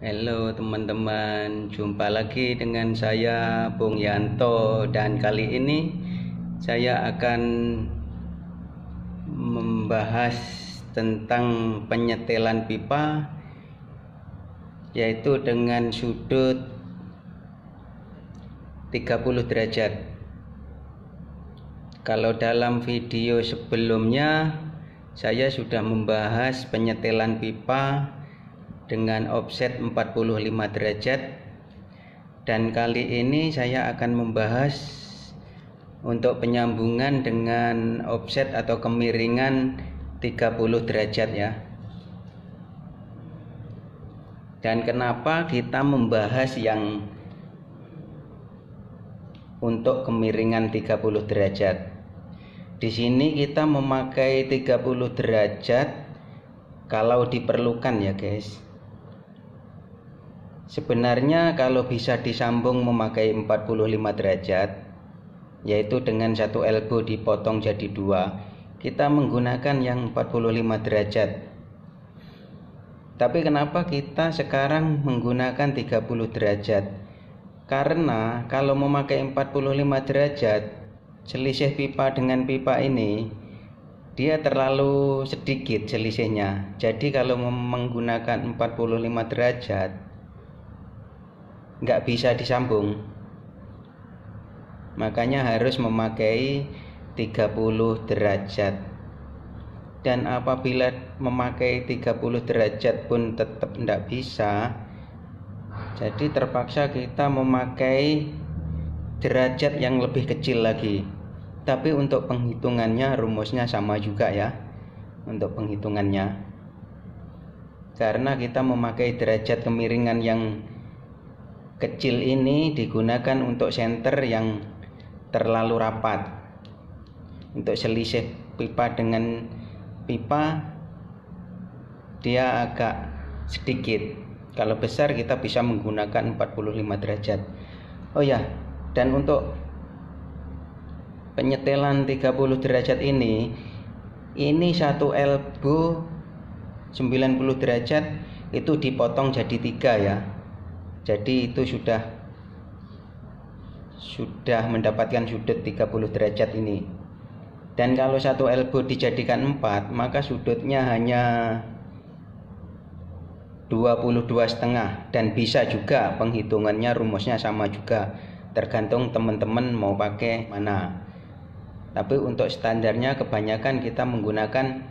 Halo teman-teman, jumpa lagi dengan saya Bung Yanto, dan kali ini saya akan membahas tentang penyetelan pipa, yaitu dengan sudut 30 derajat. Kalau dalam video sebelumnya saya sudah membahas penyetelan pipa dengan offset 45 derajat, dan kali ini saya akan membahas untuk penyambungan dengan offset atau kemiringan 30 derajat ya. Dan kenapa kita membahas yang untuk kemiringan 30 derajat? Di sini kita memakai 30 derajat kalau diperlukan ya guys. Sebenarnya kalau bisa disambung memakai 45 derajat, yaitu dengan satu elbow dipotong jadi dua, kita menggunakan yang 45 derajat. Tapi kenapa kita sekarang menggunakan 30 derajat? Karena kalau memakai 45 derajat, selisih pipa dengan pipa ini dia terlalu sedikit selisihnya. Jadi kalau menggunakan 45 derajat nggak bisa disambung, makanya harus memakai 30 derajat. Dan apabila memakai 30 derajat pun tetap nggak bisa, jadi terpaksa kita memakai derajat yang lebih kecil lagi. Tapi untuk penghitungannya rumusnya sama juga ya, untuk penghitungannya, karena kita memakai derajat kemiringan yang kecil ini digunakan untuk senter yang terlalu rapat. Untuk selisih pipa dengan pipa dia agak sedikit. Kalau besar kita bisa menggunakan 45 derajat. Oh ya, dan untuk penyetelan 30 derajat ini satu elbow 90 derajat itu dipotong jadi 3 ya. Jadi itu sudah mendapatkan sudut 30 derajat ini. Dan kalau satu elbow dijadikan 4, maka sudutnya hanya 22,5. Dan bisa juga penghitungannya rumusnya sama juga, tergantung teman-teman mau pakai mana. Tapi untuk standarnya kebanyakan kita menggunakan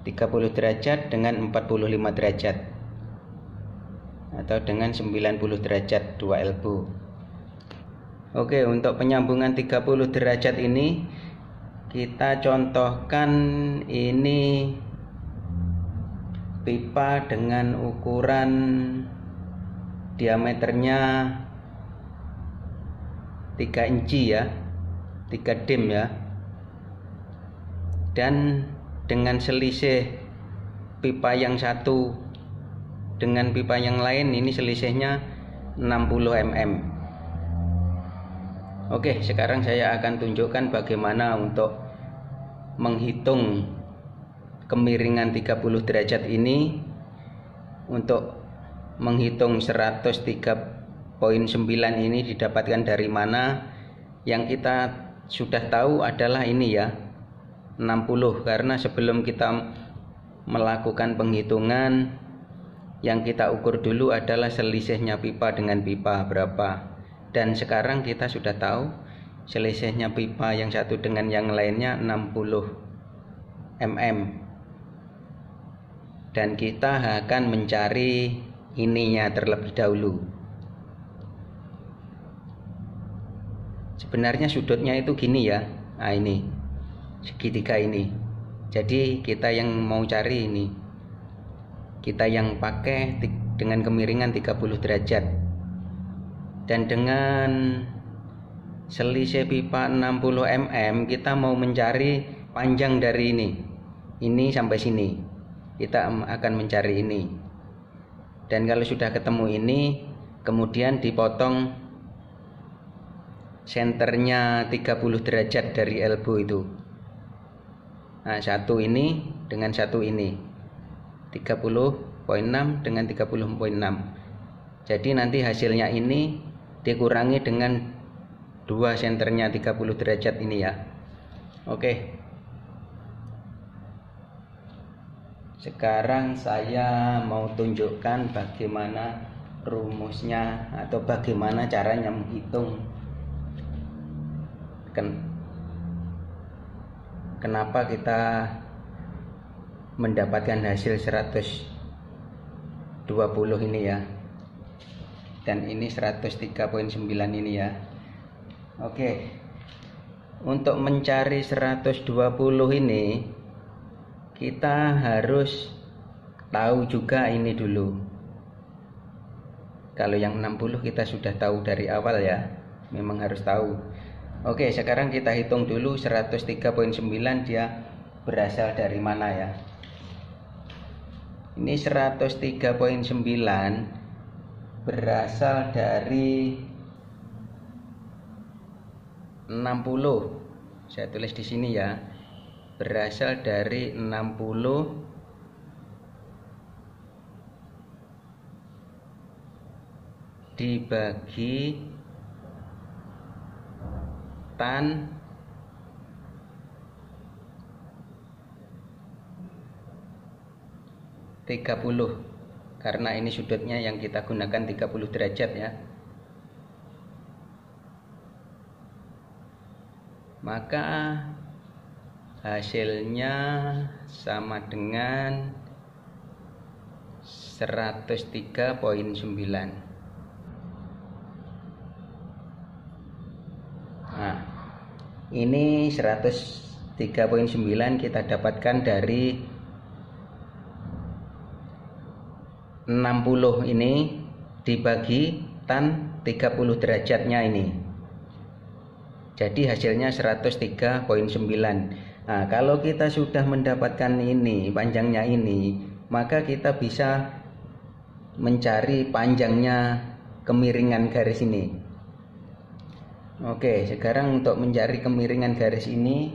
30 derajat dengan 45 derajat, atau dengan 90 derajat 2 elbow. Oke, untuk penyambungan 30 derajat ini kita contohkan ini pipa dengan ukuran diameternya 3 inci ya, 3 dim ya. Dan dengan selisih pipa yang satu dengan pipa yang lain ini selisihnya 60 mm. Oke, sekarang saya akan tunjukkan bagaimana untuk menghitung kemiringan 30 derajat ini. Untuk menghitung 103,9 ini didapatkan dari mana? Yang kita sudah tahu adalah ini ya, 60, karena sebelum kita melakukan penghitungan yang kita ukur dulu adalah selisihnya pipa dengan pipa berapa. Dan sekarang kita sudah tahu selisihnya pipa yang satu dengan yang lainnya 60 mm. Dan kita akan mencari ininya terlebih dahulu. Sebenarnya sudutnya itu gini ya. Nah ini segitiga ini. Jadi kita yang mau cari ini, kita yang pakai dengan kemiringan 30 derajat. Dan dengan selisih pipa 60 mm kita mau mencari panjang dari ini sampai sini. Kita akan mencari ini. Dan kalau sudah ketemu ini, kemudian dipotong senternya 30 derajat dari elbow itu. Nah, satu ini dengan satu ini 30 dengan 30,6. Jadi nanti hasilnya ini dikurangi dengan 2 senternya 30 derajat ini ya. Oke. Sekarang saya mau tunjukkan bagaimana rumusnya atau bagaimana caranya menghitung kenapa kita mendapatkan hasil 120 ini ya, dan ini 103,9 ini ya. Oke, untuk mencari 120 ini kita harus tahu juga ini dulu. Kalau yang 60 kita sudah tahu dari awal ya, memang harus tahu. Oke, sekarang kita hitung dulu 103,9 dia berasal dari mana ya. Ini 103,9 berasal dari 60. Saya tulis di sini ya. Berasal dari 60 dibagi tan 30, karena ini sudutnya yang kita gunakan 30 derajat ya. Maka hasilnya sama dengan 103,9. Nah, ini 103,9 kita dapatkan dari 60 ini dibagi tan 30 derajatnya ini. Jadi hasilnya 103,9. Nah, kalau kita sudah mendapatkan ini, panjangnya ini, maka kita bisa mencari panjangnya kemiringan garis ini. Oke, sekarang untuk mencari kemiringan garis ini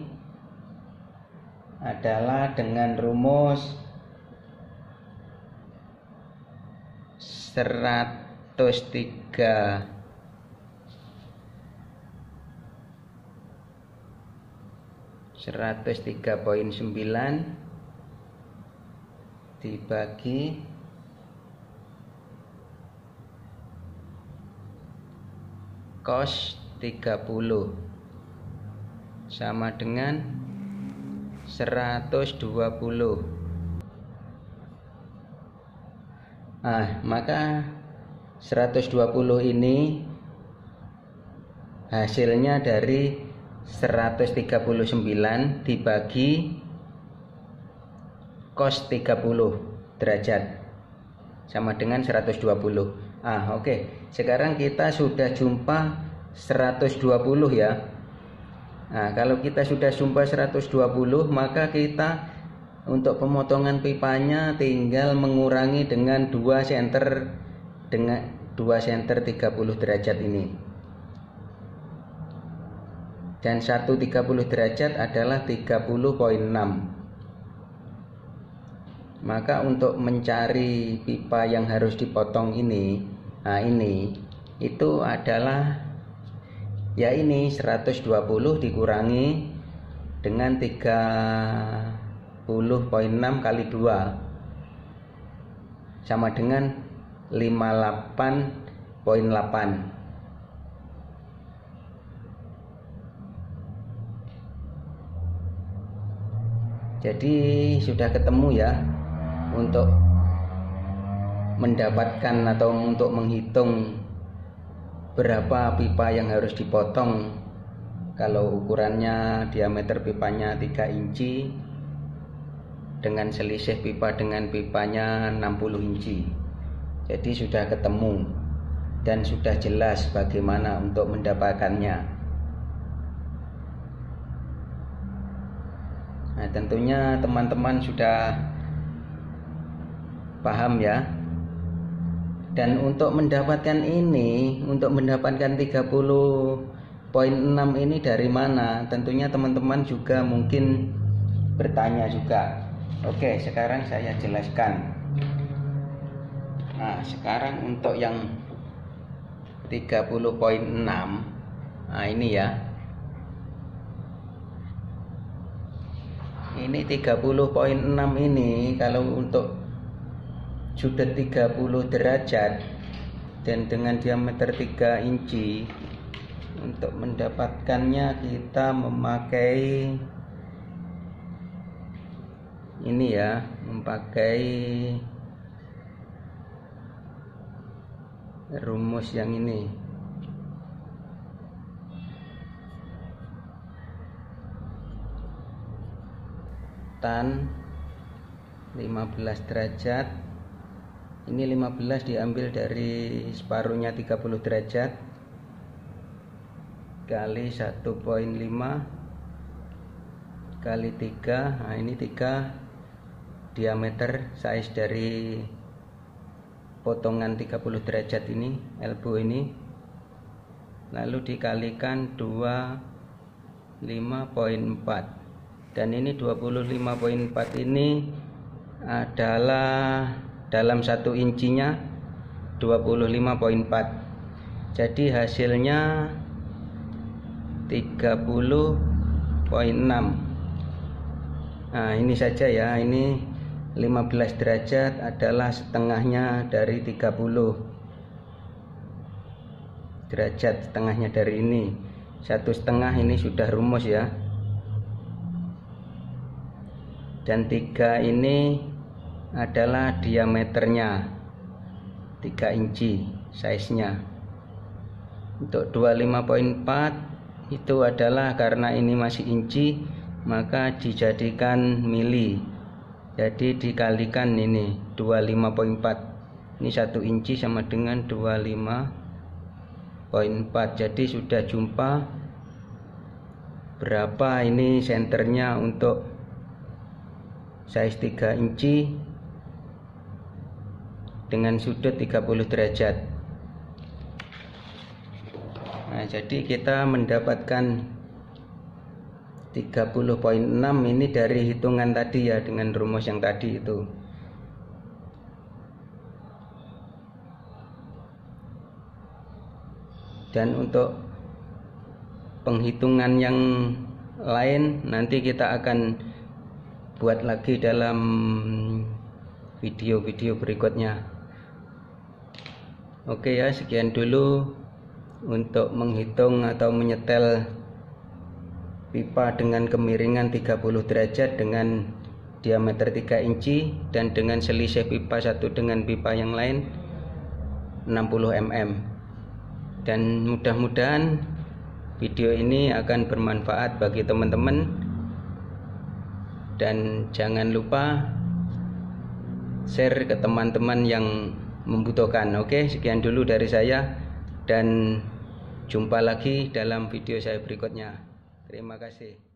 adalah dengan rumus 103,9 dibagi cos 30 sama dengan 120. Nah, maka 120 ini hasilnya dari 139 dibagi cos 30 derajat sama dengan 120. Oke. Sekarang kita sudah jumpa 120 ya. Nah, kalau kita sudah jumpa 120, maka kita untuk pemotongan pipanya tinggal mengurangi dengan 2 senter 30 derajat ini. Dan 130 derajat adalah 30,6. Maka untuk mencari pipa yang harus dipotong ini, itu adalah ya ini 120 dikurangi dengan 30,6 kali 2 sama dengan 58,8. Jadi sudah ketemu ya untuk mendapatkan atau untuk menghitung berapa pipa yang harus dipotong. Kalau ukurannya diameter pipanya 3 inci dengan selisih pipa dengan pipanya 60 inci. Jadi sudah ketemu dan sudah jelas bagaimana untuk mendapatkannya. Nah, tentunya teman-teman sudah paham ya. Dan untuk mendapatkan ini, untuk mendapatkan 30,6 ini dari mana? Tentunya teman-teman juga mungkin bertanya juga. Oke, sekarang saya jelaskan. Nah, sekarang untuk yang 30.6, nah ini ya, ini 30.6 ini kalau untuk sudut 30 derajat dan dengan diameter 3 inci, untuk mendapatkannya kita memakai ini ya, memakai rumus yang ini. Tan 15 derajat, ini 15 diambil dari separuhnya 30 derajat kali 1,5 kali 3. Nah ini 3 diameter size dari potongan 30 derajat ini, elbow ini, lalu dikalikan 25.4, dan ini 25.4 ini adalah dalam 1 incinya 25.4, jadi hasilnya 30.6. Nah ini saja ya, ini 15 derajat adalah setengahnya dari 30 derajat, setengahnya dari ini. 1/2 ini sudah rumus ya. Dan 3 ini adalah diameternya, 3 inci size nya. Untuk 25.4 itu adalah karena ini masih inci, maka dijadikan mili, jadi dikalikan ini 25.4, ini 1 inci sama dengan 25.4, jadi sudah jumpa berapa ini senternya untuk size 3 inci dengan sudut 30 derajat. Nah, jadi kita mendapatkan 30.6 ini dari hitungan tadi ya, dengan rumus yang tadi itu. Dan untuk penghitungan yang lain nanti kita akan buat lagi dalam video-video berikutnya. Oke ya, sekian dulu untuk menghitung atau menyetel pipa dengan kemiringan 30 derajat dengan diameter 3 inci dan dengan selisih pipa satu dengan pipa yang lain 60 mm. Dan mudah-mudahan video ini akan bermanfaat bagi teman-teman, dan jangan lupa share ke teman-teman yang membutuhkan. Oke, sekian dulu dari saya dan jumpa lagi dalam video saya berikutnya. Terima kasih.